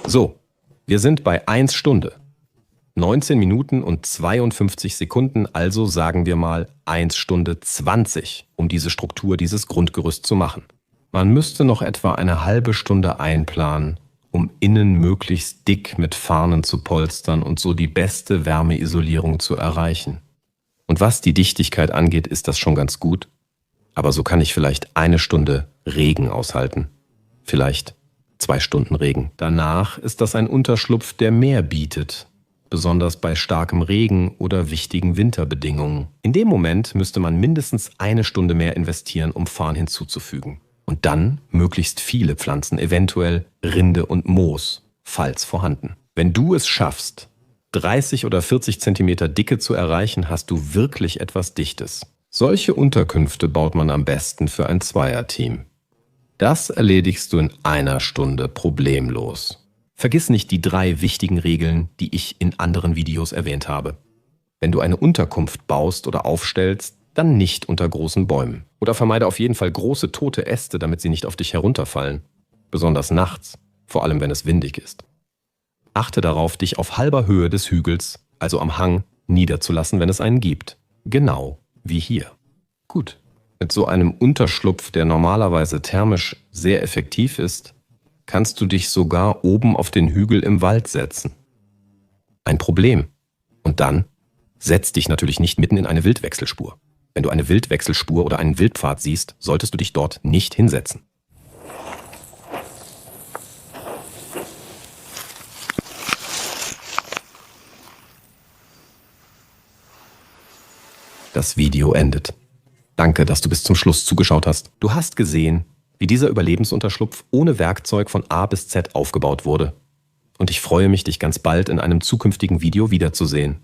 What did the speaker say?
So, wir sind bei 1 Stunde. 19 Minuten und 52 Sekunden, also sagen wir mal 1 Stunde 20, um diese Struktur, dieses Grundgerüst zu machen. Man müsste noch etwa eine halbe Stunde einplanen, um innen möglichst dick mit Farnen zu polstern und so die beste Wärmeisolierung zu erreichen. Und was die Dichtigkeit angeht, ist das schon ganz gut, aber so kann ich vielleicht 1 Stunde Regen aushalten. Vielleicht 2 Stunden Regen. Danach ist das ein Unterschlupf, der mehr bietet, besonders bei starkem Regen oder wichtigen Winterbedingungen. In dem Moment müsste man mindestens 1 Stunde mehr investieren, um Farn hinzuzufügen. Und dann möglichst viele Pflanzen, eventuell Rinde und Moos, falls vorhanden. Wenn du es schaffst, 30 oder 40 Zentimeter Dicke zu erreichen, hast du wirklich etwas Dichtes. Solche Unterkünfte baut man am besten für ein Zweierteam. Das erledigst du in 1 Stunde problemlos. Vergiss nicht die 3 wichtigen Regeln, die ich in anderen Videos erwähnt habe. Wenn du eine Unterkunft baust oder aufstellst, dann nicht unter großen Bäumen. Oder vermeide auf jeden Fall große tote Äste, damit sie nicht auf dich herunterfallen. Besonders nachts, vor allem wenn es windig ist. Achte darauf, dich auf halber Höhe des Hügels, also am Hang, niederzulassen, wenn es einen gibt. Genau wie hier. Gut. Mit so einem Unterschlupf, der normalerweise thermisch sehr effektiv ist, kannst du dich sogar oben auf den Hügel im Wald setzen. Ein Problem. Und dann setz dich natürlich nicht mitten in eine Wildwechselspur. Wenn du eine Wildwechselspur oder einen Wildpfad siehst, solltest du dich dort nicht hinsetzen. Das Video endet. Danke, dass du bis zum Schluss zugeschaut hast. Du hast gesehen, wie dieser Überlebensunterschlupf ohne Werkzeug von A bis Z aufgebaut wurde. Und ich freue mich, dich ganz bald in einem zukünftigen Video wiederzusehen.